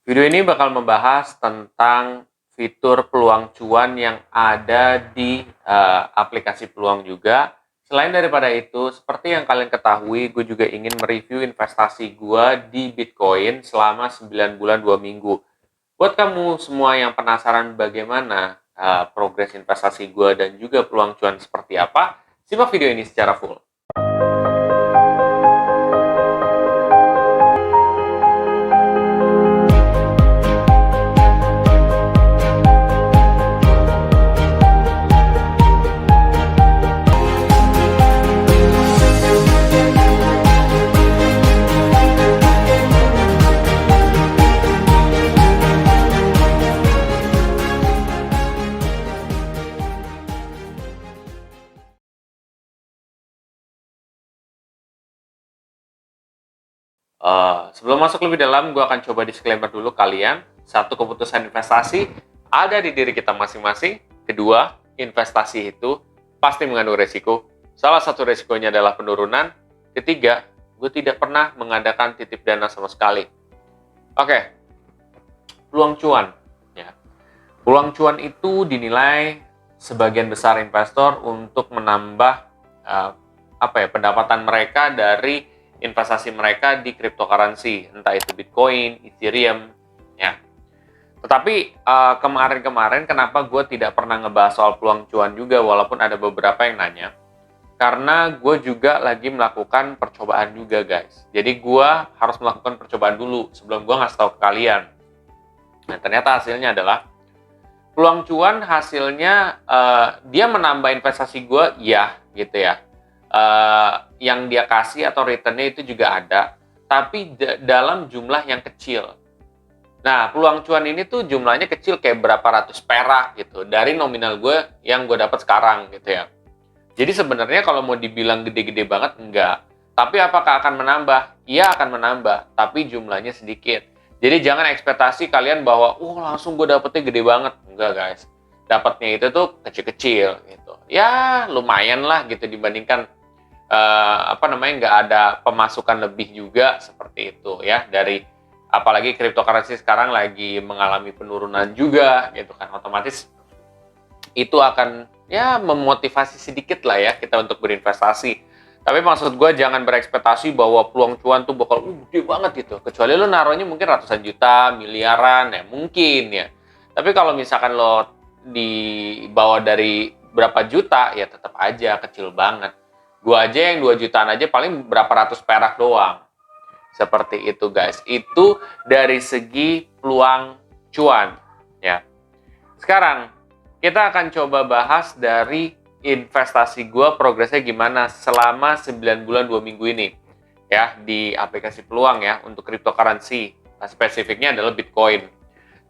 Video ini bakal membahas tentang fitur peluang cuan yang ada di aplikasi peluang juga. Selain daripada itu, seperti yang kalian ketahui, gue juga ingin mereview investasi gue di Bitcoin selama 9 bulan 2 minggu. Buat kamu semua yang penasaran bagaimana progres investasi gue dan juga peluang cuan seperti apa, simak video ini secara full. Sebelum masuk lebih dalam, gue akan coba disclaimer dulu kalian. Satu, keputusan investasi ada di diri kita masing-masing. Kedua, investasi itu pasti mengandung resiko. Salah satu resikonya adalah penurunan. Ketiga, gue tidak pernah mengadakan titip dana sama sekali. Oke, peluang cuan. Ya. Peluang cuan itu dinilai sebagian besar investor untuk menambah pendapatan mereka dari investasi mereka di cryptocurrency, entah itu Bitcoin, Ethereum, ya. Tetapi kemarin-kemarin kenapa gue tidak pernah ngebahas soal peluang cuan juga, walaupun ada beberapa yang nanya, karena gue juga lagi melakukan percobaan juga, guys. Jadi gue harus melakukan percobaan dulu sebelum gue ngasih tahu ke kalian. Nah, ternyata hasilnya adalah peluang cuan hasilnya dia menambah investasi gue, ya, gitu ya. Yang dia kasih atau returnnya itu juga ada, tapi dalam jumlah yang kecil. Nah, peluang cuan ini tuh jumlahnya kecil, kayak berapa ratus perak gitu dari nominal gue yang gue dapat sekarang gitu ya. Jadi sebenarnya kalau mau dibilang gede-gede banget, enggak. Tapi apakah akan menambah? Iya, akan menambah, tapi jumlahnya sedikit. Jadi jangan ekspektasi kalian bahwa langsung gue dapetnya gede banget. Enggak, guys. Dapatnya itu tuh kecil-kecil gitu. Ya lumayan lah gitu dibandingkan nggak ada pemasukan lebih juga seperti itu ya, dari apalagi cryptocurrency sekarang lagi mengalami penurunan juga gitu kan, otomatis itu akan ya memotivasi sedikit lah ya kita untuk berinvestasi. Tapi maksud gue jangan berekspektasi bahwa peluang cuan tuh bakal gede banget gitu, kecuali lo naruhnya mungkin ratusan juta, miliaran ya mungkin ya. Tapi kalau misalkan lo dibawa dari berapa juta ya tetap aja kecil banget. Gue aja yang 2 jutaan aja paling berapa ratus perak doang. Seperti itu, guys. Itu dari segi peluang cuan ya. Sekarang kita akan coba bahas dari investasi gue progresnya gimana selama 9 bulan 2 minggu ini ya di aplikasi peluang ya untuk cryptocurrency. Nah, spesifiknya adalah Bitcoin.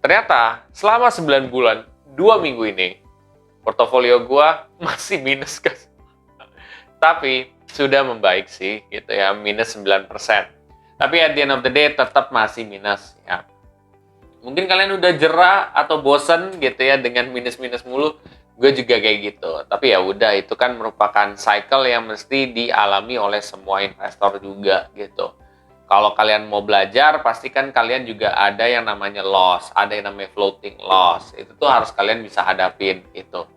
Ternyata selama 9 bulan 2 minggu ini portofolio gue masih minus, guys. Tapi sudah membaik sih gitu ya, minus 9%. Tapi at the end of the day tetap masih minus ya. Mungkin kalian udah jera atau bosen gitu ya dengan minus-minus mulu. Gue juga kayak gitu. Tapi ya udah, itu kan merupakan cycle yang mesti dialami oleh semua investor juga gitu. Kalau kalian mau belajar, pasti kan kalian juga ada yang namanya loss, ada yang namanya floating loss. Itu tuh harus kalian bisa hadapin gitu.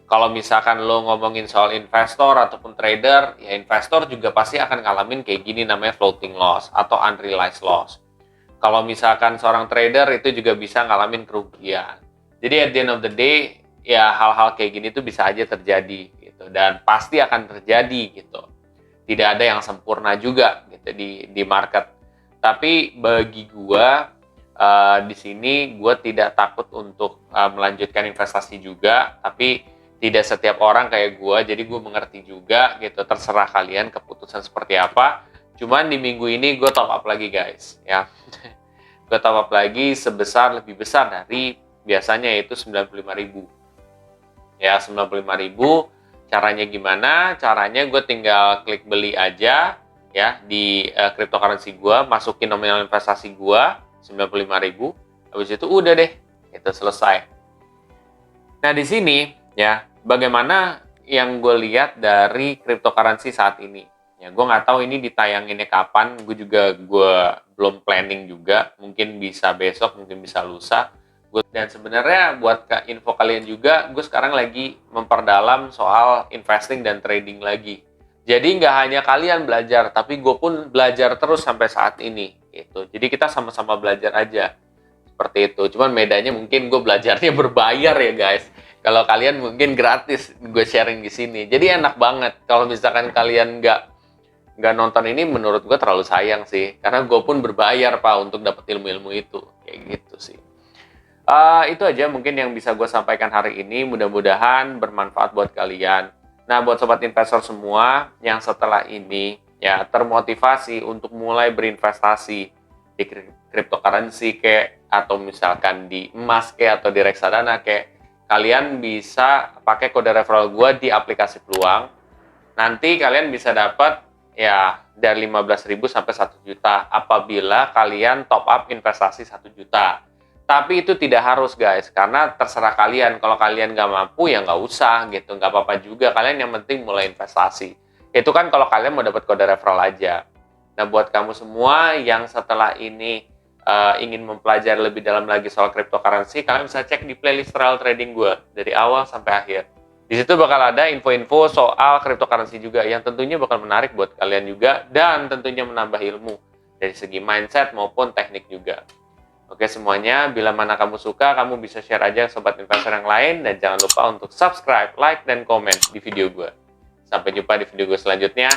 Kalau misalkan lo ngomongin soal investor ataupun trader, ya investor juga pasti akan ngalamin kayak gini, namanya floating loss atau unrealized loss. Kalau misalkan seorang trader itu juga bisa ngalamin kerugian. Jadi at the end of the day, ya hal-hal kayak gini tuh bisa aja terjadi gitu, dan pasti akan terjadi gitu. Tidak ada yang sempurna juga gitu di market. Tapi bagi gua di sini gua tidak takut untuk melanjutkan investasi juga, tapi tidak setiap orang kayak gue, jadi gue mengerti juga gitu. Terserah kalian keputusan seperti apa. Cuman di minggu ini gue top up lagi, guys ya. Gue top up lagi lebih besar dari biasanya, yaitu 95.000 ya. 95.000 caranya gimana? Caranya gue tinggal klik beli aja ya di cryptocurrency gue, masukin nominal investasi gue 95.000, habis itu udah deh, itu selesai. Nah di sini ya, bagaimana yang gue lihat dari cryptocurrency saat ini. Ya, gue nggak tahu ini ditayanginnya kapan, gue belum planning juga, mungkin bisa besok, mungkin bisa lusa. Dan sebenarnya buat info kalian juga, gue sekarang lagi memperdalam soal investing dan trading lagi. Jadi nggak hanya kalian belajar, tapi gue pun belajar terus sampai saat ini. Gitu. Jadi kita sama-sama belajar aja. Seperti itu. Cuman bedanya mungkin gue belajarnya berbayar ya guys. Kalau kalian mungkin gratis gue sharing di sini. Jadi enak banget. Kalau misalkan kalian nggak nonton ini, menurut gue terlalu sayang sih. Karena gue pun berbayar pak untuk dapat ilmu-ilmu itu. Kayak gitu sih. Itu aja mungkin yang bisa gue sampaikan hari ini. Mudah-mudahan bermanfaat buat kalian. Nah, buat sobat investor semua yang setelah ini ya termotivasi untuk mulai berinvestasi di cryptocurrency kayak, atau misalkan di emas kayak, atau di reksadana kayak, kalian bisa pakai kode referral gue di aplikasi Peluang. Nanti kalian bisa dapat ya dari 15.000 sampai 1 juta apabila kalian top up investasi 1 juta. Tapi itu tidak harus guys, karena terserah kalian. Kalau kalian nggak mampu ya nggak usah gitu, nggak apa-apa juga. Kalian yang penting mulai investasi. Itu kan kalau kalian mau dapat kode referral aja. Nah buat kamu semua yang setelah ini ingin mempelajari lebih dalam lagi soal cryptocurrency, kalian bisa cek di playlist trial trading gue dari awal sampai akhir. Di situ bakal ada info-info soal cryptocurrency juga yang tentunya bakal menarik buat kalian juga dan tentunya menambah ilmu dari segi mindset maupun teknik juga. Oke semuanya, bila mana kamu suka, kamu bisa share aja ke sobat investor yang lain, dan jangan lupa untuk subscribe, like, dan komen di video gue. Sampai jumpa di video gue selanjutnya.